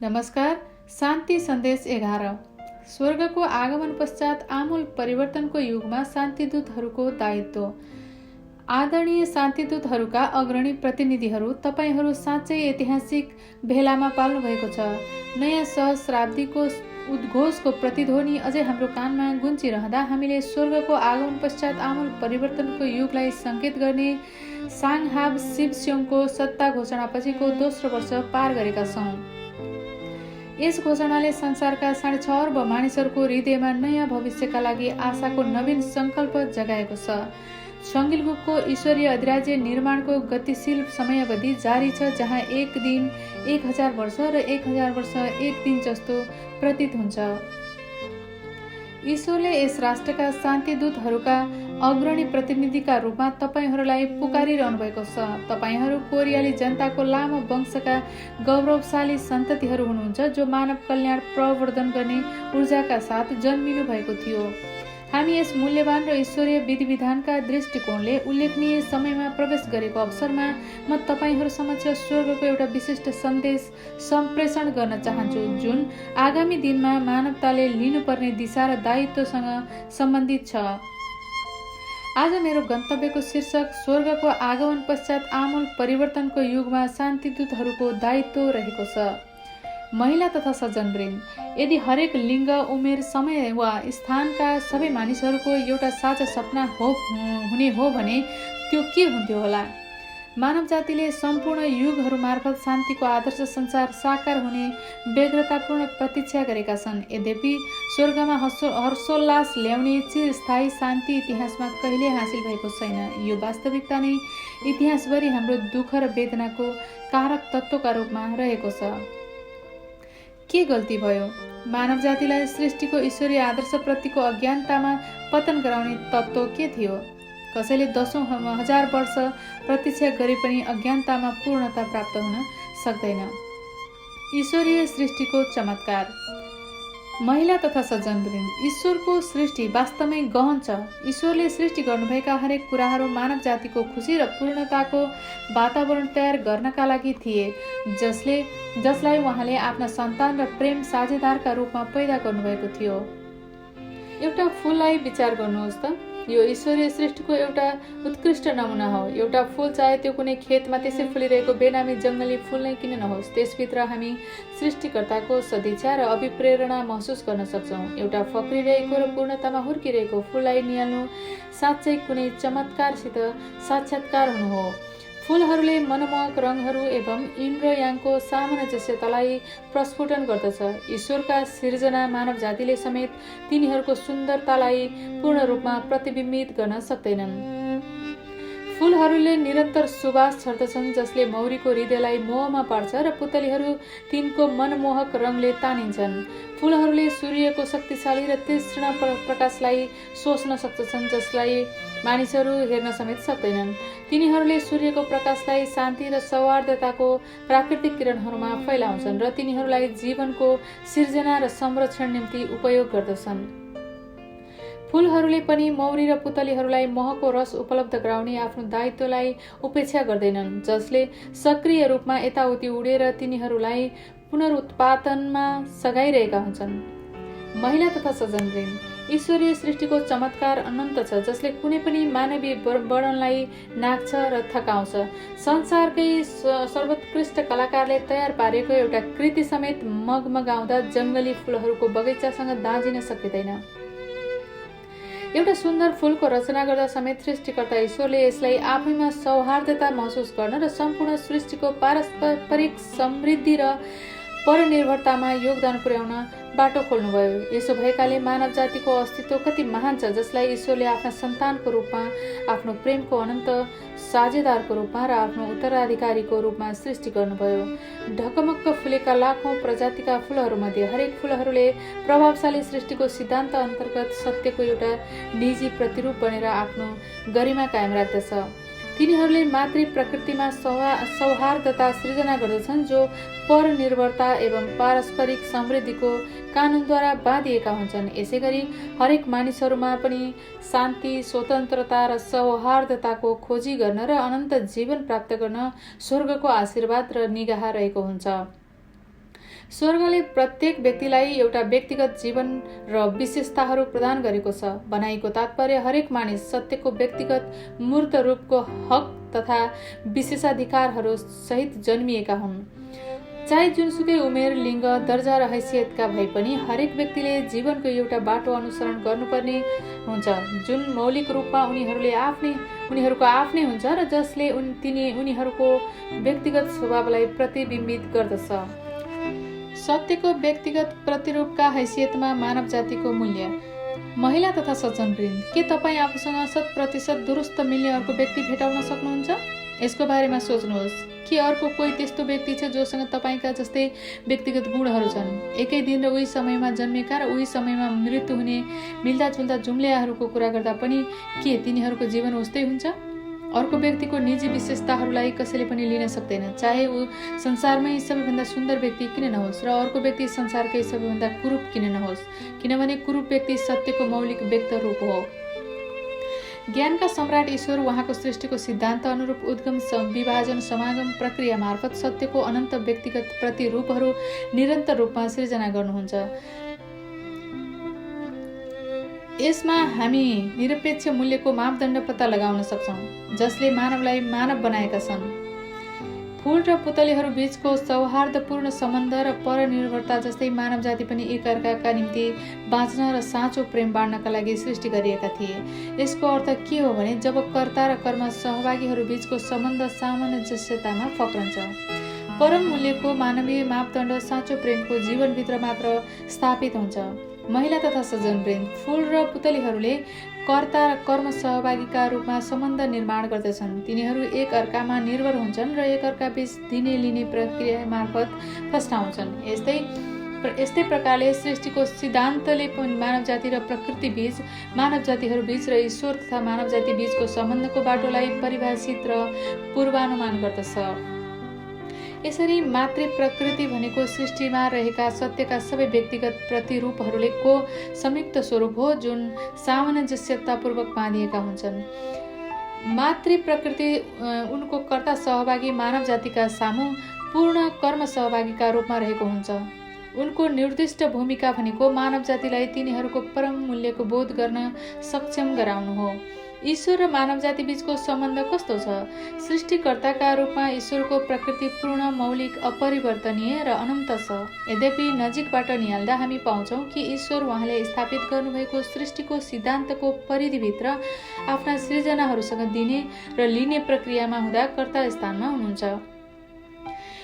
नमस्कार। शान्ति सन्देश 11। स्वर्गको आगमन पश्चात आमूल परिवर्तनको युगमा शान्तिदूतहरूको दायित्व। आदरणीय शान्तिदूतहरूका अग्रणी प्रतिनिधिहरू, तपाईहरू साँच्चै ऐतिहासिक भेलामा पाल्नु भएको छ। नयाँ सहस्राब्दीको उद्घोषको प्रतिध्वनि अझै हाम्रो कानमा गुन्जिरहँदा हामीले स्वर्गको आगमन पश्चात आमूल परिवर्तनको युगलाई सङ्केत गर्ने साङहाब शिवस्योङको सत्ता घोषणापछिको दोस्रो वर्ष पार गरेका छौँ। यस घोषणाले संसारका 6.5 अर्ब मानिसहरूको हृदयमा नयाँ भविष्यका लागि आशाको नवीन सङ्कल्प जगाएको छ। सङ्गिलयुगको ईश्वरीय अधिराज्य निर्माणको गतिशील समयावधि जारी छ, जहाँ एक दिन 1000 वर्ष र 1000 वर्ष एक दिन जस्तो प्रतीत हुन्छ। ईश्वरले यस राष्ट्रका शान्तिदूतहरूका अग्रणी प्रतिनिधिका रूपमा तपाईहरूलाई पुकारिरहनु भएको छ। तपाईहरू कोरियाली जनताको लामो वंशका गौरवशाली सन्ततिहरू हुनुहुन्छ, जो मानव कल्याण प्रवर्धन गर्ने ऊर्जाका साथ जन्मिनु भएको थियो। हामी यस मूल्यवान र ईश्वरीय विधिविधानका दृष्टिकोणले उल्लेखनीय समयमा प्रवेश गरेको अवसरमा म तपाईहरू समक्ष स्वर्गको एउटा विशिष्ट सन्देश सम्प्रेषण गर्न चाहन्छु, जुन आगामी दिनमा मानवताले लिनुपर्ने दिशा र दायित्वसँग सम्बन्धित छ। आज मेरो गन्तव्यको शीर्षक स्वर्गको आगमन पश्चात आमूल परिवर्तनको युगमा शान्तिदूतहरूको दायित्व रहेको छ। महिला तथा सज्जनवृन्द, यदि हरेक लिङ्ग, उमेर, समय वा स्थानका सबै मानिसहरूको एउटा साझा सपना हुने हो भने त्यो के हुन्थ्यो होला? मानव जातिले सम्पूर्ण युगहरू मार्फत शान्तिको आदर्श संसार साकार हुने व्यग्रतापूर्ण प्रतीक्षा गरेका छन्। यद्यपि स्वर्गमा हर्षोल्लास ल्याउने चिरस्थायी शान्ति इतिहासमा कहिले हासिल भएको छैन। यो वास्तविकता नै इतिहासभरि हाम्रो दुःख र वेदनाको कारक तत्त्वका रूपमा रहेको छ। के गल्ती भयो? मानव जातिलाई सृष्टिको ईश्वरीय आदर्शप्रतिको अज्ञानतामा पतन गराउने तत्त्व के थियो? कसैले 10,000 वर्ष प्रतीक्षा गरे पनि अज्ञानतामा पूर्णता प्राप्त हुन सक्दैन। ईश्वरीय सृष्टिको चमत्कार। महिला तथा सज्जनवृन्द, ईश्वरको सृष्टि वास्तवमै गहन छ। ईश्वरले सृष्टि गर्नुभएका हरेक कुराहरू मानव जातिको खुसी र पूर्णताको वातावरण तयार गर्नका लागि थिए, जसलाई उहाँले आफ्ना सन्तान र प्रेम साझेदारका रूपमा पैदा गर्नुभएको थियो। एउटा फूललाई विचार गर्नुहोस् त। यो ईश्वरीय सृष्टिको एउटा उत्कृष्ट नमुना हो। एउटा फूल, चाहे त्यो कुनै खेतमा त्यसै फुलिरहेको बेनामी जङ्गली फूल नै किन नहोस्, त्यसभित्र हामी सृष्टिकर्ताको सदिच्छा र अभिप्रेरणा महसुस गर्न सक्छौँ। एउटा फक्रिरहेको र पूर्णतामा हुर्किरहेको फूललाई निहाल्नु साँच्चै कुनै चमत्कारसित साक्षात्कार हुनु हो। फूलहरूले मनमोहक रङहरू एवं इन्द्र-याङको सामञ्जस्यतालाई प्रस्फुटन गर्दछ। ईश्वरका सिर्जना मानव जातिले समेत तिनीहरूको सुन्दरतालाई पूर्ण रूपमा प्रतिबिम्बित गर्न सक्दैनन्। फूलहरूले निरन्तर सुवास छर्दछन्, जसले मौरीको हृदयलाई मोहमा पार्छ र पुतलीहरू तिनको मनमोहक रङले तानिन्छन्। फूलहरूले सूर्यको शक्तिशाली र तीक्ष्ण प्रकाशलाई सोच्न सक्दछन्, जसलाई मानिसहरू हेर्न समेत सक्दैनन्। तिनीहरूले सूर्यको प्रकाशलाई शान्ति र सौहार्दताको प्राकृतिक किरणहरूमा फैलाउँछन् र तिनीहरूलाई जीवनको सिर्जना र संरक्षण निम्ति उपयोग गर्दछन्। फूलहरूले पनि मौरी र पुतलीहरूलाई महको रस उपलब्ध गराउने आफ्नो दायित्वलाई उपेक्षा गर्दैनन्, जसले सक्रिय रूपमा यताउति उडेर तिनीहरूलाई पुनरुत्पादनमा सघाइरहेका हुन्छन्। महिला तथा सज्जनवृन्द, ईश्वरीय सृष्टिको चमत्कार अनन्त छ, जसले कुनै पनि मानवीय वर्णनलाई नाग्छ र थकाउँछ। संसारकै सर्वोत्कृष्ट कलाकारले तयार पारेको एउटा कृति समेत मगमगाउँदा जङ्गली फूलहरूको बगैँचासँग दाँजिन सकिँदैन। एउटा सुन्दर फूलको रचना गर्दा समेत सृष्टिकर्ता ईश्वरले यसलाई आफैमा सौहार्दता महसुस गर्न र सम्पूर्ण सृष्टिको पारस्परिक समृद्धि र परनिर्भरतामा योगदान पुर्याउन बाटो खोल्नुभयो। यसो भएकाले मानव जातिको अस्तित्व कति महान छ, जसलाई ईश्वरले आफ्ना सन्तानको रूपमा, आफ्नो प्रेमको अनन्त साझेदारको रूपमा र आफ्नो उत्तराधिकारीको रूपमा सृष्टि गर्नुभयो। ढकमक्क फुलेका लाखौं प्रजातिका फूलहरूमध्ये हरेक फूलहरूले प्रभावशाली सृष्टिको सिद्धान्त अन्तर्गत सत्यको एउटा निजी प्रतिरूप बनेर आफ्नो गरिमा कायम राख्दछ। तिनीहरूले मातृ प्रकृतिमा सौहार्दता सृजना गर्दछन्, जो परनिर्भरता एवं पारस्परिक समृद्धिको कानुनद्वारा बाँधिएका हुन्छन्। यसैगरी हरेक मानिसहरूमा पनि शान्ति, स्वतन्त्रता र सौहार्दताको खोजी गर्न र अनन्त जीवन प्राप्त गर्न स्वर्गको आशीर्वाद र निगाह रहेको हुन्छ। स्वर्गले प्रत्येक व्यक्तिलाई एउटा व्यक्तिगत जीवन र विशेषताहरू प्रदान गरेको छ। भनाइको तात्पर्य हरेक मानिस सत्यको व्यक्तिगत मूर्त रूपको हक तथा विशेषाधिकारहरू सहित जन्मिएका हुन्। चाहे जुनसुकै उमेर, लिङ्ग, दर्जा र हैसियतका भए पनि हरेक व्यक्तिले जीवनको एउटा बाटो अनुसरण गर्नुपर्ने हुन्छ जुन मौलिक रूपमा उनीहरूको आफ्नै हुन्छ र जसले उनीहरूको व्यक्तिगत स्वभावलाई प्रतिबिम्बित गर्दछ। सत्यको व्यक्तिगत प्रतिरूपका हैसियतमा मानव जातिको मूल्य। महिला तथा सज्जनवृन्द, के तपाईँ आफूसँग 100% दुरुस्त मिल्ने अर्को व्यक्ति भेटाउन सक्नुहुन्छ? यसको बारेमा सोच्नुहोस्। के अर्को कोही त्यस्तो व्यक्ति छ जोसँग तपाईँका जस्तै व्यक्तिगत गुणहरू छन्? एकै दिन र उही समयमा जन्मेका र उही समयमा मृत्यु हुने मिल्दाजुल्दा जुम्ल्याहरूको कुरा गर्दा पनि के तिनीहरूको जीवन उस्तै हुन्छ? अर्को व्यक्तिको निजी विशेषताहरूलाई कसैले पनि लिन सक्दैन, चाहे ऊ संसारमै सबैभन्दा सुन्दर व्यक्ति किन नहोस् र अर्को व्यक्ति संसारकै सबैभन्दा कुरूप किन नहोस्, किनभने कुरूप व्यक्ति सत्यको मौलिक व्यक्त रूप हो। ज्ञानका सम्राट ईश्वर उहाँको सृष्टिको सिद्धान्त अनुरूप उद्गम, विभाजन, समागम प्रक्रिया मार्फत सत्यको अनन्त व्यक्तिगत प्रतिरूपहरू निरन्तर रूपमा सृजना गर्नुहुन्छ। यसमा हामी निरपेक्ष मूल्यको मापदण्ड पत्ता लगाउन सक्छौँ जसले मानवलाई मानव बनाएका छन्। फूल र पुतलीहरू बीचको सौहार्दपूर्ण सम्बन्ध र परनिर्भरता जस्तै मानव जाति पनि एकअर्काका निम्ति बाँच्न र साँचो प्रेम बाँड्नका लागि सृष्टि गरिएका थिए। यसको अर्थ के हो भने जब कर्ता र कर्म सहभागीहरू बीचको सम्बन्ध सामञ्जस्यतामा फक्रन्छ, परम मूल्यको मानवीय मापदण्ड साँचो प्रेमको जीवनभित्र मात्र स्थापित हुन्छ। महिला तथा सज्जनवृन्द, फूल र पुतलीहरूले कर्ता र कर्म सहभागीका रूपमा सम्बन्ध निर्माण गर्दछन्। तिनीहरू एक अर्कामा निर्भर हुन्छन् र एकअर्का बीच दिने लिने प्रक्रिया मार्फत फस्टाउँछन्। यस्तै प्रकारले सृष्टिको सिद्धान्तले मानव जाति र प्रकृति बीच, मानव जातिहरू बीच र ईश्वर तथा मानव जाति बीचको सम्बन्धको बाटोलाई परिभाषित र पूर्वानुमान गर्दछ। यसरी मातृ प्रकृति भनेको सृष्टिमा रहेका सत्यका सबै व्यक्तिगत प्रतिरूपहरूले को संयुक्त स्वरूप हो जुन सामञ्जस्यतापूर्वक बाँधिएका हुन्छन्। मातृ प्रकृति उनको कर्ता सहभागी मानव जातिका सामु पूर्ण कर्म सहभागीका रूपमा रहेको हुन्छ। उनको निर्दिष्ट भूमिका भनेको मानव जातिलाई तिनीहरूको परम मूल्यको बोध गर्न सक्षम गराउनु हो। ईश्वर र मानव जाति बीचको सम्बन्ध कस्तो छ? सृष्टिकर्ताका रूपमा ईश्वरको प्रकृति पूर्ण, मौलिक, अपरिवर्तनीय र अनन्त छ। यद्यपि नजिकबाट निहाल्दा हामी पाउँछौँ कि ईश्वर उहाँले स्थापित गर्नुभएको सृष्टिको सिद्धान्तको परिधिभित्र आफ्ना सृजनाहरूसँग दिने र लिने प्रक्रियामा हुँदा कर्ता स्थानमा हुनुहुन्छ।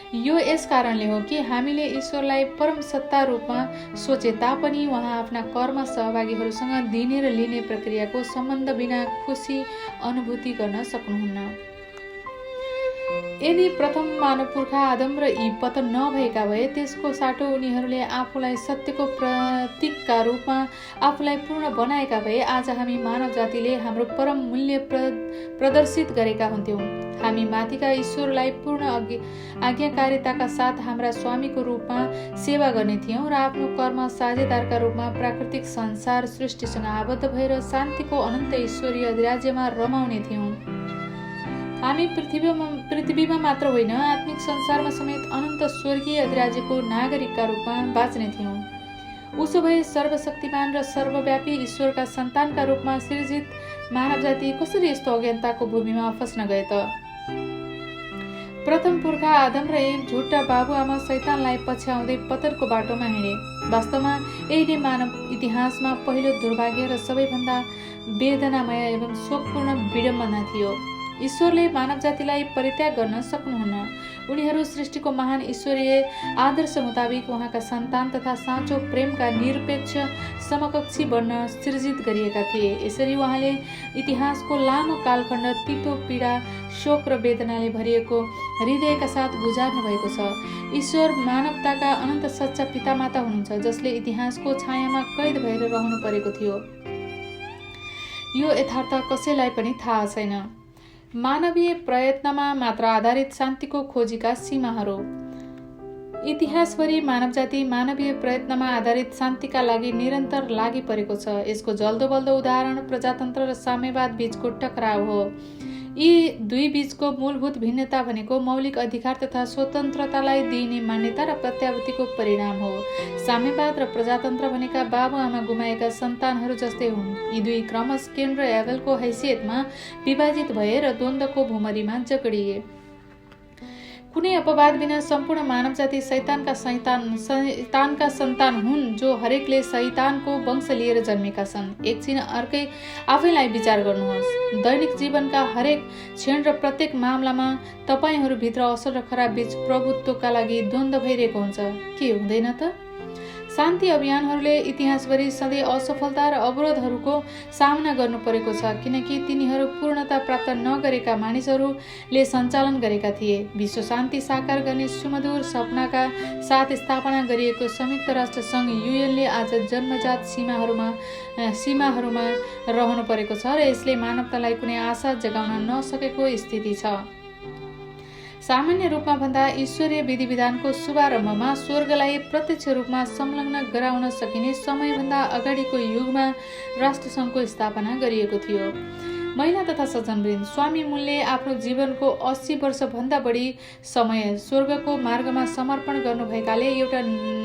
यो यस कारणले हो कि हामीले ईश्वरलाई परम सत्ता रूपमा सोचे तापनि उहाँ आफ्ना कर्म सहभागीहरूसँग दिने र लिने प्रक्रियाको सम्बन्ध बिना खुसी अनुभूति गर्न सक्नुहुन्न। यदि प्रथम मानव पुर्खा आदम र यी पतन नभएका भए त्यसको साटो उनीहरूले आफूलाई सत्यको प्रतीकका रूपमा आफूलाई पूर्ण बनाएका भए आज हामी मानव जातिले हाम्रो परम मूल्य प्रदर्शित गरेका हुन्थ्यौँ। हामी माथिका ईश्वरलाई पूर्ण आज्ञाकारिताका साथ हाम्रा स्वामीको रूपमा सेवा गर्ने थियौँ र आफ्नो कर्म साझेदारका रूपमा प्राकृतिक संसार सृष्टिसँग आबद्ध भएर शान्तिको अनन्त ईश्वरीय अधिराज्यमा रमाउने थियौँ। हामी पृथ्वीमा मात्र होइन आत्मिक संसारमा समेत अनन्त स्वर्गीय अधिराज्यको नागरिकका रूपमा बाँच्ने थियौँ। उसो भए सर्वशक्तिमान र सर्वव्यापी ईश्वरका सन्तानका रूपमा सृजित मानव जाति कसरी यस्तो अज्ञानताको भूमिमा फस्न गए त? प्रथम पुर्खा आदम र एक झुट्टा बाबुआमा शैतानलाई पछ्याउँदै पतनको बाटोमा हिँडे। वास्तवमा यही नै मानव इतिहासमा पहिलो दुर्भाग्य र सबैभन्दा वेदनामय एवं शोकपूर्ण विडम्बना थियो। ईश्वरले मानव जातिलाई परित्याग गर्न सक्नुहुन्न। उनीहरू सृष्टिको महान ईश्वरीय आदर्श मुताबिक उहाँका सन्तान तथा साँचो प्रेमका निरपेक्ष समकक्षी बन्न सृजित गरिएका थिए। यसरी उहाँले इतिहासको लामो कालखण्ड तितो, पीडा, शोक र वेदनाले भरिएको हृदयका साथ गुजार्नु भएको छ। ईश्वर मानवताका अनन्त सच्चा पितामाता हुनुहुन्छ जसले इतिहासको छायामा कैद भएर रहनु परेको थियो। यो यथार्थ कसैलाई पनि थाहा छैन। मानवीय प्रयत्नमा मात्र आधारित शान्तिको खोजीका सीमाहरू। इतिहासभरि मानव जाति मानवीय प्रयत्नमा आधारित शान्तिका लागि निरन्तर लागि परेको छ। यसको जल्दो बल्दो उदाहरण प्रजातन्त्र र साम्यवाद बीचको टकराव हो। यी दुई बीचको मूलभूत भिन्नता भनेको मौलिक अधिकार तथा स्वतन्त्रतालाई दिइने मान्यता र प्रत्याभूतिको परिणाम हो। साम्यवाद र प्रजातन्त्र भनेका बाबुआमा गुमाएका सन्तानहरू जस्तै हुन्। यी दुई क्रमश केन र एभेलको हैसियतमा विभाजित भए र द्वन्द्वको भुमरीमा जकडिए। कुनै अपवाद बिना सम्पूर्ण मानव जाति शैतानका सन्तान हुन्, जो हरेकले शैतानको वंश लिएर जन्मेका छन्। एकछिन अर्कै आफैलाई विचार गर्नुहोस्। दैनिक जीवनका हरेक क्षण र प्रत्येक मामलामा तपाईँहरूभित्र असल र खराब बीच प्रभुत्वका लागि द्वन्द्व भइरहेको हुन्छ, के हुँदैन त? शान्ति अभियानहरूले इतिहासभरि सधैँ असफलता र अवरोधहरूको सामना गर्नु परेको छ, किनकि तिनीहरू पूर्णता प्राप्त नगरेका मानिसहरूले सञ्चालन गरेका थिए। विश्व शान्ति साकार गर्ने सुमधुर सपनाका साथ स्थापना गरिएको संयुक्त राष्ट्र सङ्घ युएनले आज जन्मजात सीमाहरूमा रहनु परेको छ र यसले मानवतालाई कुनै आशा जगाउन नसकेको स्थिति छ। सामान्य रूपमा भन्दा ईश्वरीय विधिविधानको शुभारम्भमा स्वर्गलाई प्रत्यक्ष रूपमा संलग्न गराउन सकिने समयभन्दा अगाडिको युगमा राष्ट्रसङ्घको स्थापना गरिएको थियो। महिला तथा सज्जनवृन्द, स्वामी मूलले आफ्नो जीवनको 80 वर्षभन्दा बढी समय स्वर्गको मार्गमा समर्पण गर्नुभएकाले एउटा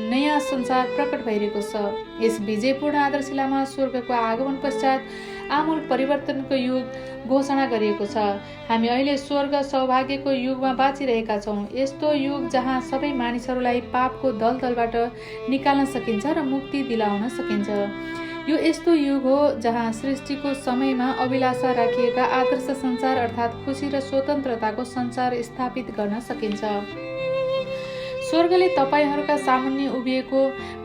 नयाँ संसार प्रकट भइरहेको छ। यस विजयपूर्ण आदर्शलामा स्वर्गको आगमन पश्चात आमूल परिवर्तनको युग घोषणा गरिएको छ। हामी अहिले स्वर्ग सौभाग्यको युगमा बाँचिरहेका छौँ, यस्तो युग जहाँ सबै मानिसहरूलाई पापको दलदलबाट निकाल्न सकिन्छ र मुक्ति दिलाउन सकिन्छ। यो यस्तो युग हो जहाँ सृष्टिको समयमा अभिलाषा राखिएका आदर्श संसार अर्थात् खुसी र स्वतन्त्रताको संसार स्थापित गर्न सकिन्छ। स्वर्गले तपाईँहरूका सामुन्ने उभिएको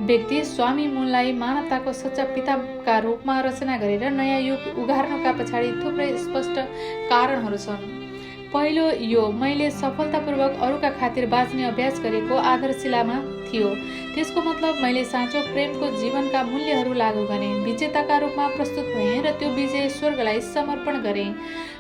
व्यक्ति स्वामी मूललाई मानवताको सच्चा पिताका रूपमा रचना गरेर नयाँ युग उघार्नुका पछाडि थुप्रै स्पष्ट कारणहरू छन्। पहिलो यो मैले सफलतापूर्वक अरूका खातिर बाँच्ने अभ्यास गरेको आदर्शशिलामा थियो। त्यसको मतलब मैले साँचो प्रेमको जीवनका मूल्यहरू लागू गरेँ, विजेताका रूपमा प्रस्तुत भएँ र त्यो विजय स्वर्गलाई समर्पण गरेँ।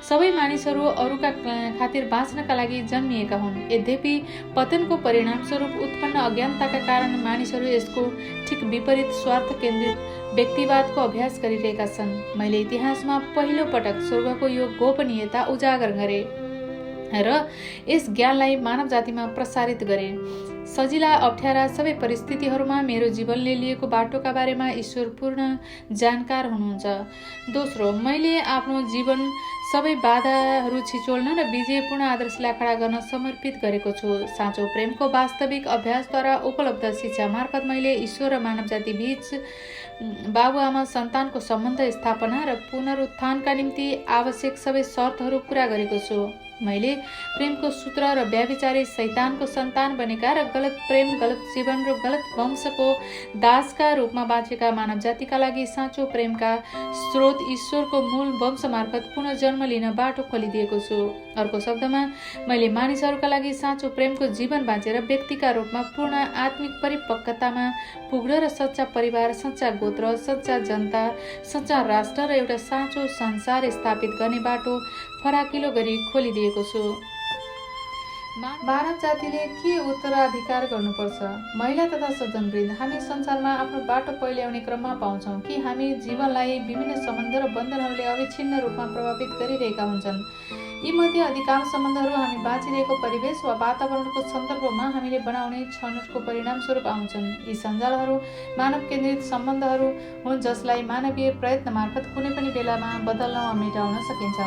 सबै मानिसहरू अरूका खातिर बाँच्नका लागि जन्मिएका हुन्। यद्यपि पतनको परिणामस्वरूप उत्पन्न अज्ञानताका कारण मानिसहरू यसको ठिक विपरीत स्वार्थ केन्द्रित व्यक्तिवादको अभ्यास गरिरहेका छन्। मैले इतिहासमा पहिलो पटक स्वर्गको यो गोपनीयता उजागर गरेँ र यस ज्ञानलाई मानव जातिमा प्रसारित गरेँ। सजिला अप्ठ्यारा सबै परिस्थितिहरूमा मेरो जीवनले लिएको बाटोका बारेमा ईश्वर पूर्ण जानकार हुनुहुन्छ। दोस्रो, मैले आफ्नो जीवन सबै बाधाहरू छिचोल्न र विजयपूर्ण आदर्शलाई खडा गर्न समर्पित गरेको छु। साँचो प्रेमको वास्तविक अभ्यासद्वारा उपलब्ध शिक्षा मार्फत मैले ईश्वर र मानव जाति बीच बाबुआमा सन्तानको सम्बन्ध स्थापना र पुनरुत्थानका निम्ति आवश्यक सबै शर्तहरू पूरा गरेको छु। मैले प्रेमको सूत्र र व्याभिचारी शैतानको सन्तान बनेका र गलत प्रेम, गलत जीवन र गलत वंशको दासका रूपमा बाँचेका मानव जातिका लागि साँचो प्रेमका स्रोत ईश्वरको मूल वंश मार्फत पुनः जन्म लिन बाटो खोलिदिएको छु। अर्को शब्दमा, मैले मानिसहरूका लागि साँचो प्रेमको जीवन बाँचेर व्यक्तिका रूपमा पूर्ण आत्मिक परिपक्वतामा पुग्न र सच्चा परिवार, सच्चा गोत्र, सच्चा जनता, सच्चा राष्ट्र र एउटा साँचो संसार स्थापित गर्ने बाटो फराकिलो गरी खोलिदिएको छु। मानव जातिले के उत्तराधिकार गर्नुपर्छ? महिला तथा सज्जनवृन्द, हामी संसारमा आफ्नो बाटो पहिल्याउने क्रममा पाउँछौँ कि हामी जीवनलाई विभिन्न सम्बन्ध र बन्धनहरूले अविच्छिन्न रूपमा प्रभावित गरिरहेका हुन्छन्। यीमध्ये अधिकांश सम्बन्धहरू हामी बाँचिरहेको परिवेश वा वातावरणको सन्दर्भमा हामीले बनाउने छनौटको परिणामस्वरूप आउँछन्। यी सञ्जालहरू मानव केन्द्रित सम्बन्धहरू हुन् जसलाई मानवीय प्रयत्न मार्फत कुनै पनि बेलामा बदल्न वा मेटाउन सकिन्छ।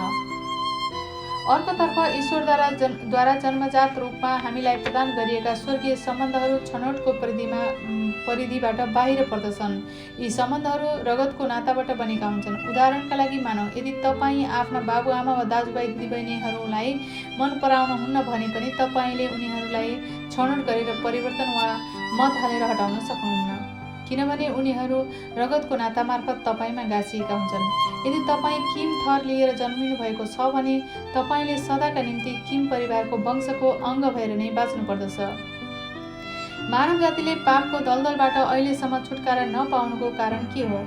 अर्कोतर्फ ईश्वरद्वारा जन्मजात रूपमा हामीलाई प्रदान गरिएका स्वर्गीय सम्बन्धहरू छनौटको परिधिबाट बाहिर पर्दछन्। यी सम्बन्धहरू रगतको नाताबाट बनेका हुन्छन्। उदाहरणका लागि मानौँ, यदि तपाईँ आफ्ना बाबुआमा वा दाजुभाइ दिदीबहिनीहरूलाई मन पराउनुहुन्न भने पनि तपाईँले उनीहरूलाई छनौट गरेर परिवर्तन वा मत हालेर हटाउन सक्नुहुन्न, किनभने उनीहरू रगतको नाता मार्फत तपाईँमा गाँसिएका हुन्छन्। यदि तपाईँ किम थर लिएर जन्मिनु भएको छ भने तपाईँले सदाका निम्ति किम परिवारको वंशको अङ्ग भएर नै बाँच्नु पर्दछ। मानव जातिले पापको दलदलबाट अहिलेसम्म छुटकारा नपाउनुको कारण के हो?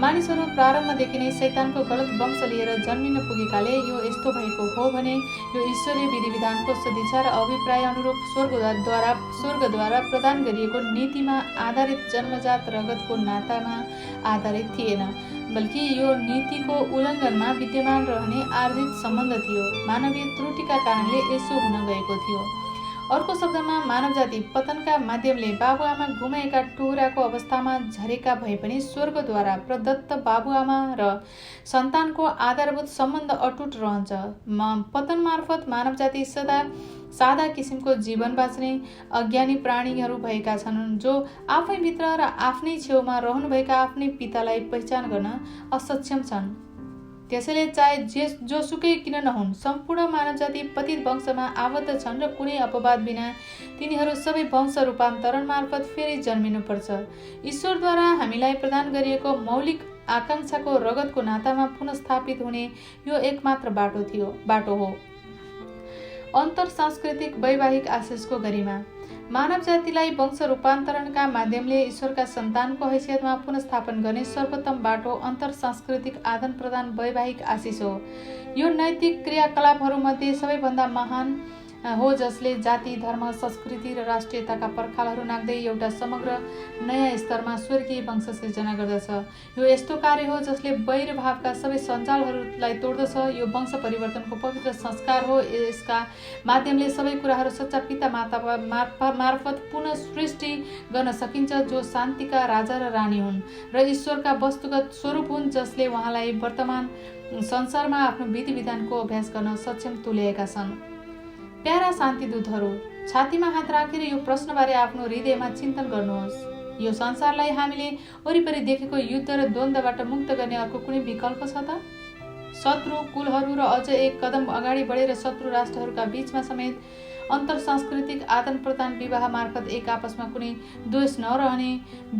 मानिसहरू प्रारम्भदेखि नै शैतानको गलत वंश लिएर जन्मिन पुगेकाले यो यस्तो भएको हो भने यो ईश्वरीय विधिविधानको सदिच्छा र अभिप्राय अनुरूप स्वर्गद्वारा प्रदान गरिएको नीतिमा आधारित जन्मजात रगतको नातामा आधारित थिएन। बल्कि यो नीतिको उल्लङ्घनमा विद्यमान रहने आर्जित सम्बन्ध थियो। मानवीय त्रुटिका कारणले यसो हुन गएको थियो। अर्को शब्दमा मानव जाति पतनका माध्यमले बाबुआमा गुमाएका टुहुराको अवस्थामा झरेका भए पनि स्वर्गद्वारा प्रदत्त बाबुआमा र सन्तानको आधारभूत सम्बन्ध अटुट रहन्छ। पतन मार्फत मानव जाति सदा सादा किसिमको जीवन बाँच्ने अज्ञानी प्राणीहरू भएका छन्, जो आफैभित्र र आफ्नै छेउमा रहनुभएका आफ्नै पितालाई पहिचान गर्न असक्षम छन्। त्यसैले चाहे जोसुकै किन नहुन्, सम्पूर्ण मानव जाति पतित वंशमा आबद्ध छन् र कुनै अपवाद बिना तिनीहरू सबै वंश रूपान्तरण मार्फत फेरि जन्मिनुपर्छ। ईश्वरद्वारा हामीलाई प्रदान गरिएको मौलिक आकांक्षाको रगतको नातामा पुनस्थापित हुने यो एकमात्र बाटो हो। अन्तर सांस्कृतिक वैवाहिक आशिषको गरिमा मानव जातिलाई वंश रूपान्तरणका माध्यमले ईश्वरका सन्तानको हैसियतमा पुनस्थापन गर्ने सर्वोत्तम बाटो अन्तर सांस्कृतिक आदान प्रदान वैवाहिक आशिष हो। यो नैतिक क्रियाकलापहरूमध्ये सबैभन्दा महान हो, जसले जाति, धर्म, संस्कृति र राष्ट्रियताका पर्खालहरू नाग्दै एउटा समग्र नयाँ स्तरमा स्वर्गीय वंश सिर्जना गर्दछ। यो यस्तो कार्य हो जसले वैर भावका सबै सञ्जालहरूलाई तोड्दछ। यो वंश परिवर्तनको पवित्र संस्कार हो। यसका माध्यमले सबै कुराहरू सच्चा पिता माता मार्फत पुनः सृष्टि गर्न सकिन्छ, जो शान्तिका राजा र रानी हुन् र ईश्वरका वस्तुगत स्वरूप हुन्, जसले उहाँलाई वर्तमान संसारमा आफ्नो विधि विधानको अभ्यास गर्न सक्षम तुल्याएका छन्। प्यारा शान्तिदूतहरू, छातीमा हात राखेर यो प्रश्नबारे आफ्नो हृदयमा चिन्तन गर्नुहोस्। यो संसारलाई हामीले वरिपरि देखेको युद्ध र द्वन्द्वबाट मुक्त गर्ने अर्को कुनै विकल्प छ त? शत्रु कुलहरू र अझ एक कदम अगाडि बढेर शत्रु राष्ट्रहरूका बीचमा समेत अन्तर सांस्कृतिक आदान प्रदान विवाह मार्फत एक आपसमा कुनै द्वेष नरहने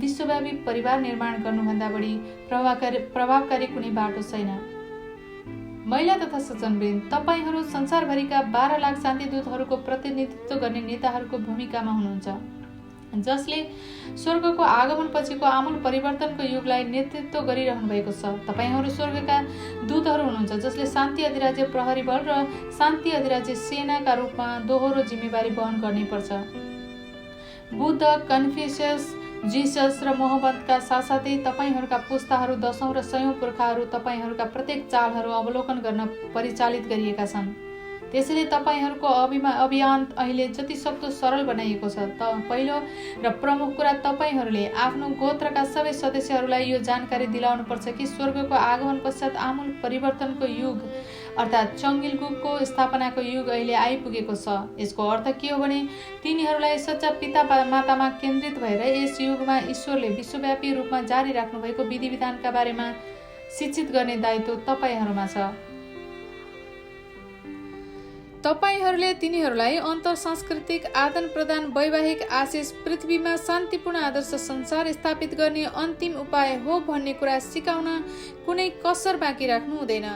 विश्वव्यापी परिवार निर्माण गर्नुभन्दा बढी प्रभावकारी कुनै बाटो छैन। महिला तथा सज्जनवृन्द, तपाईहरू संसारभरिका 12 लाख शान्तिदूतहरूको प्रतिनिधित्व गर्ने नेताहरूको भूमिकामा हुनुहुन्छ, जसले स्वर्गको आगमन पछिको आमूल परिवर्तनको युगलाई नेतृत्व गरिरहनु भएको छ। तपाईहरू स्वर्गका दूतहरू हुनुहुन्छ, जसले शान्ति अधिराज्य प्रहरी बल र शान्ति अधिराज्य सेनाका रूपमा दोहोरो जिम्मेवारी वहन गर्नै पर्छ। बुद्ध, कन्फ्युसियस, जिसस र मोहम्मदका साथसाथै तपाईहरूका पुस्ताहरू, दशौं र सयौं पुर्खाहरू तपाईहरूका प्रत्येक चालहरू अवलोकन गर्न परिचालित गरिएका छन्। त्यसैले तपाईहरूको अभियान अहिले जति सक्दो सरल बनाइएको छ। पहिलो र प्रमुख कुरा, तपाईहरूले आफ्नो गोत्रका सबै सदस्यहरूलाई यो जानकारी दिलाउनुपर्छ कि स्वर्गको आगमन पश्चात आमूल परिवर्तनको युग अर्थात् चङ्गिलगुको स्थापनाको युग अहिले आइपुगेको छ। यसको अर्थ के हो भने तिनीहरूलाई सच्चा पिता मातामा केन्द्रित भएर यस युगमा ईश्वरले विश्वव्यापी रूपमा जारी राख्नुभएको विधि विधानका बारेमा शिक्षित गर्ने दायित्व तपाईहरूमा छ। तपाईहरूले तिनीहरूलाई अन्तर सांस्कृतिक आदान प्रदान वैवाहिक आशिष पृथ्वीमा शान्तिपूर्ण आदर्श संसार स्थापित गर्ने अन्तिम उपाय हो भन्ने कुरा सिकाउन कुनै कसर बाँकी राख्नु हुँदैन।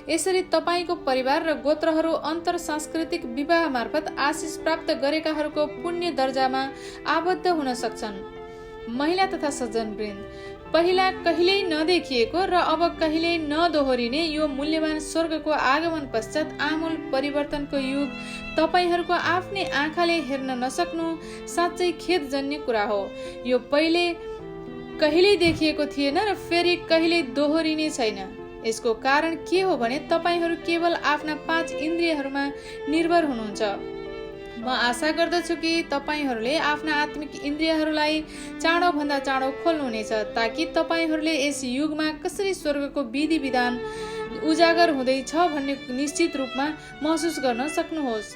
यसरी तपाईको परिवार र गोत्रहरू अन्तर सांस्कृतिक विवाह मार्फत आशिष प्राप्त गरेकाहरूको पुण्य दर्जामा आबद्ध हुन सक्छन्। महिला तथा सज्जनवृन्द, पहिला कहिल्यै नदेखिएको र अब कहिल्यै नदोहोरिने यो मूल्यवान स्वर्गको आगमन पश्चात आमूल परिवर्तनको युग तपाईहरूको आफ्नै आँखाले हेर्न नसक्नु साँच्चै खेदजन्य कुरा हो। यो पहिले कहिल्यै देखिएको थिएन र फेरि कहिल्यै दोहोरिने छैन। यसको कारण के हो भने तपाईहरू केवल आफ्ना 5 इन्द्रियहरूमा निर्भर हुनुहुन्छ। म आशा गर्दछु कि तपाईहरूले आफ्ना आत्मिक इन्द्रियहरूलाई चाँडो भन्दा चाँडो खोल्नुहुनेछ, ताकि तपाईहरूले यस युगमा कसरी स्वर्गको विधि विधान उजागर हुँदैछ भन्ने निश्चित रूपमा महसुस गर्न सक्नुहोस्।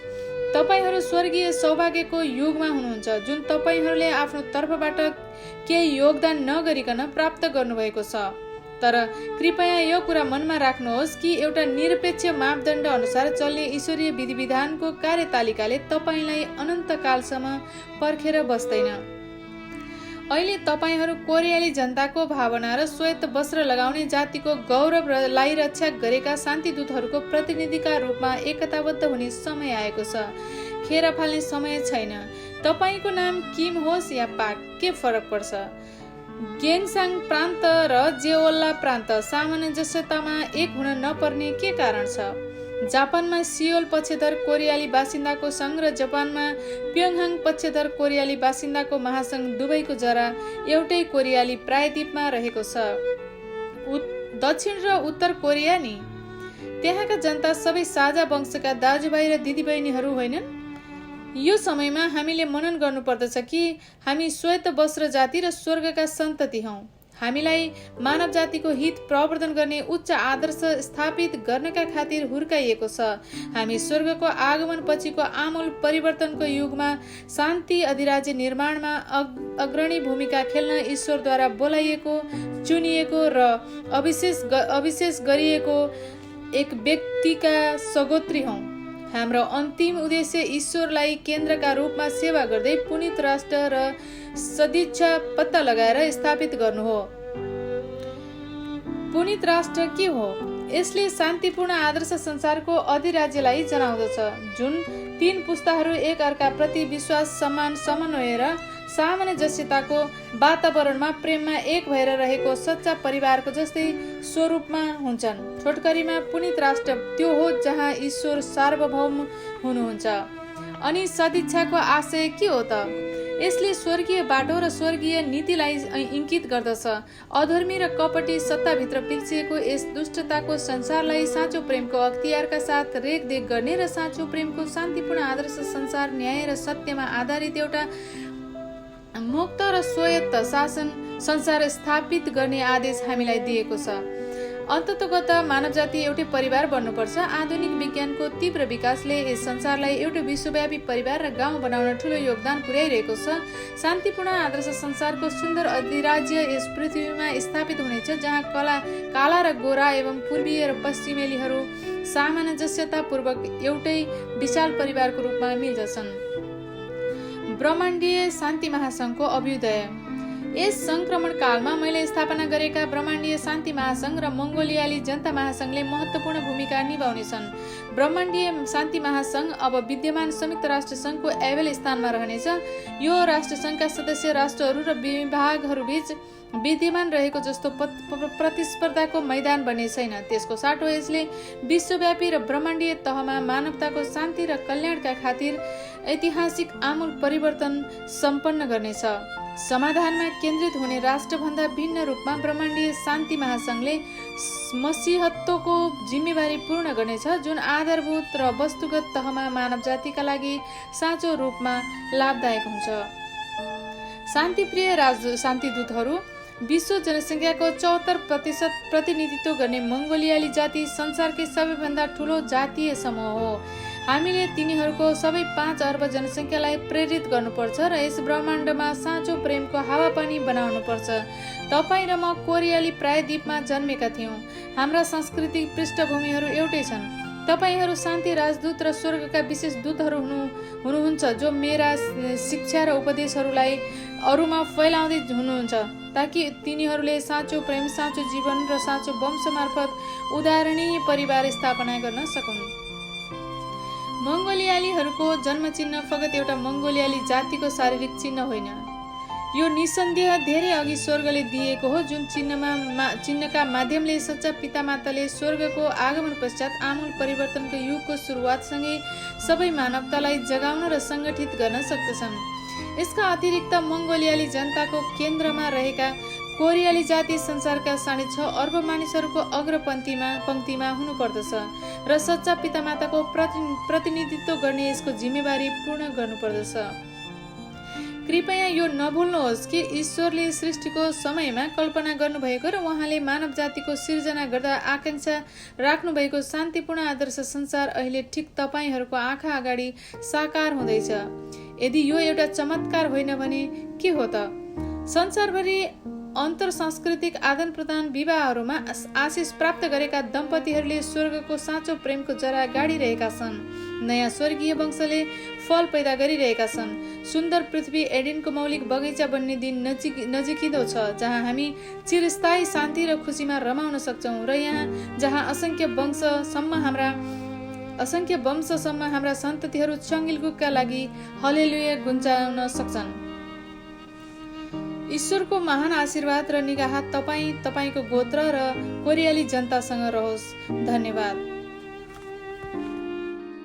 तपाईहरू स्वर्गीय सौभाग्यको युगमा हुनुहुन्छ, जुन तपाईहरूले आफ्नो तर्फबाट केही योगदान नगरिकन प्राप्त गर्नुभएको छ। तर कृपया यो कुरा मनमा राख्नुहोस् कि एउटा निरपेक्ष मापदण्ड अनुसार चल्ने ईश्वरीय विधि विधानको कार्यतालिकाले तपाईलाई अनन्तकालसम्म पर्खेर बस्दैन। अहिले तपाईहरू कोरियाली जनताको भावना र श्वेत वस्त्र लगाउने जातिको गौरवलाई रक्षा गरेका शान्तिदूतहरूको प्रतिनिधिका रूपमा एकताबद्ध हुने समय आएको छ। खेर फाल्ने समय छैन। तपाईको नाम किम होस् या पाक, के फरक पर्छ? ग्याङसाङ प्रान्त र जेओल्ला प्रान्त सामञ्जस्यतामा एक हुन नपर्ने के कारण छ? जापानमा सियोल पक्षधर कोरियाली बासिन्दाको संघ र जापानमा प्योङहाङ पक्षधर कोरियाली बासिन्दाको महासंघ दुवैको जरा एउटै कोरियाली प्रायद्वीपमा रहेको छ। दक्षिण र उत्तर कोरिया नि त्यहाँका जनता सबै साझा वंशका दाजुभाइ र दिदीबहिनीहरू होइनन्? यो समयमा हामीले मनन गर्नुपर्दछ कि हामी श्वेत वस्त्र जाति र स्वर्गका सन्तति हौं। हामीलाई मानव जातिको हित प्रवर्धन गर्ने उच्च आदर्श स्थापित गर्नका खातिर हुर्काइएको छ। हामी स्वर्गको आगमन पछिको आमूल परिवर्तनको युगमा शान्ति अधिराज्य निर्माणमा अग्रणी भूमिका खेल्न ईश्वरद्वारा बोलाइएको, चुनिएको र अविशेष गरिएको एक व्यक्तिका सगोत्री हौं। हाम्रो अन्तिम उद्देश्य ईश्वरलाई केन्द्रका रूपमा सेवा गर्दै पुनित राष्ट्र र सदिच्छा पत्ता लगाएर स्थापित गर्नु हो। पुनित राष्ट्र के हो? यसले शान्तिपूर्ण आदर्श संसारको अधिराज्यलाई जनाउँदछ, जुन 3 पुस्ताहरू एक अर्का प्रति विश्वास, सम्मान, समन्वय र सामञ्जस्यताको वातावरणमा प्रेममा एक भएर रहेको सच्चा परिवारको जस्तै स्वरूपमा हुन्छन्। छोटकरीमा पुनित राष्ट्र त्यो हो जहाँ ईश्वर सार्वभौम हुनुहुन्छ। अनि सदिच्छाको आशय के हो त? यसले स्वर्गीय बाटो र स्वर्गीय नीतिलाई इङ्कित गर्दछ। अधर्मी र कपटी सत्ताभित्र पिल्सिएको यस दुष्टताको संसारलाई साँचो प्रेमको अख्तियारका साथ रेखदेख गर्ने र साँचो प्रेमको शान्तिपूर्ण आदर्श संसार न्याय र सत्यमा आधारित एउटा मुक्त र स्वायत्त शासन संसार स्थापित गर्ने आदेश हामीलाई दिएको छ। अन्ततगत मानव जाति एउटै परिवार बन्नुपर्छ। आधुनिक विज्ञानको तीव्र विकासले यस संसारलाई एउटा विश्वव्यापी परिवार र गाउँ बनाउन ठूलो योगदान पुर्याइरहेको छ। शान्तिपूर्ण आदर्श संसारको सुन्दर अधिराज्य यस पृथ्वीमा स्थापित हुनेछ, जहाँ काला र गोरा एवं पूर्वीय र पश्चिमेलीहरू सामञ्जस्यतापूर्वक एउटै विशाल परिवारको रूपमा मिल्दछन्। ब्रह्माण्डीय शान्ति महासंघको अभ्युदय। यस संक्रमण कालमा मैले स्थापना गरेका ब्रह्माण्डीय शान्ति महासंघ र मङ्गोलियाली जनता महासंघले महत्त्वपूर्ण भूमिका निभाउनेछन्। ब्रह्माण्डीय शान्ति महासंघ अब विद्यमान संयुक्त राष्ट्र संघको एभेल स्थानमा रहनेछ। यो राष्ट्र संघका सदस्य राष्ट्रहरू र विभागहरूबीच विद्यमान रहेको जस्तो प्रतिस्पर्धाको मैदान बन्ने छैन। त्यसको साटो यसले विश्वव्यापी र ब्रह्माण्डीय तहमा मानवताको शान्ति र कल्याणका खातिर ऐतिहासिक आमूल परिवर्तन सम्पन्न गर्नेछ। समाधानमा केन्द्रित हुने राष्ट्रभन्दा भिन्न रूपमा ब्रह्माण्डीय शान्ति महासंघले मसीहत्वको जिम्मेवारी पूर्ण गर्नेछ, जुन आधारभूत र वस्तुगत तहमा मानव जातिका लागि साँचो रूपमा लाभदायक हुन्छ। शान्तिप्रिय शान्तिदूतहरू। विश्व जनसङ्ख्याको 74% प्रतिनिधित्व गर्ने मङ्गोलियाली जाति संसारकै सबैभन्दा ठूलो जातीय समूह हो। हामीले तिनीहरूको सबै 5 अर्ब जनसङ्ख्यालाई प्रेरित गर्नुपर्छ र यस ब्रह्माण्डमा साँचो प्रेमको हावापानी बनाउनुपर्छ। तपाईँ र म कोरियाली प्रायद्वीपमा जन्मेका थियौँ। हाम्रा सांस्कृतिक पृष्ठभूमिहरू एउटै छन्। तपाईहरू शान्ति राजदूत र स्वर्गका विशेष दूतहरू हुनुहुन्छ, जो मेरा शिक्षा र उपदेशहरूलाई अरूमा फैलाउँदै हुनुहुन्छ, ताकि तिनीहरूले साँचो प्रेम, साँचो जीवन र साँचो वंश मार्फत उदाहरणीय परिवार स्थापना गर्न सकुन्। मङ्गोलियालीहरूको जन्म चिन्ह फगत एउटा मङ्गोलियाली जातिको शारीरिक चिन्ह होइन। यो निसन्देह धेरै अघि स्वर्गले दिएको हो, जुन चिन्हका माध्यमले सच्चा पितामाताले स्वर्गको आगमन पश्चात आमूल परिवर्तनको युगको सुरुवातसँगै सबै मानवतालाई जगाउन र सङ्गठित गर्न सक्दछन्। यसका अतिरिक्त मङ्गोलियाली जनताको केन्द्रमा रहेका कोरियाली जाति संसारका 6.5 अर्ब मानिसहरूको अग्रपङ्क्तिमा हुनुपर्दछ र सच्चा पितामाताको प्रतिनिधित्व गर्ने यसको जिम्मेवारी पूर्ण गर्नुपर्दछ। कृपया यो नभुल्नुहोस् कि ईश्वरले सृष्टिको समयमा कल्पना गर्नुभएको र उहाँले मानव जातिको सिर्जना गर्दा आकांक्षा राख्नुभएको शान्तिपूर्ण आदर्श संसार अहिले ठिक तपाईहरूको आँखा अगाडि साकार हुँदैछ। यदि यो एउटा चमत्कार होइन भने के हो त? संसारभरि अन्तर सांस्कृतिक आदान प्रदान विवाहहरूमा आशिष प्राप्त गरेका दम्पतिहरूले स्वर्गको साँचो प्रेमको जरा गाडिरहेका छन्। नयाँ स्वर्गीय वंशले फल पैदा गरिरहेका छन्। सुन्दर पृथ्वी एडेनको मौलिक बगैँचा बन्ने दिन नजिकिँदो छ, जहाँ हामी चिरस्थायी शान्ति र खुसीमा रमाउन सक्छौँ र जहाँ असंख्य वंशसम्म हाम्रा सन्ततिहरू चङ्गिलगुकका लागि हलेलुया गुन्जाउन सक्छन्। ईश्वरको महान आशीर्वाद र निगाह तपाईँ, तपाईँको गोत्र र कोरियाली जनतासँग रहोस्। धन्यवाद।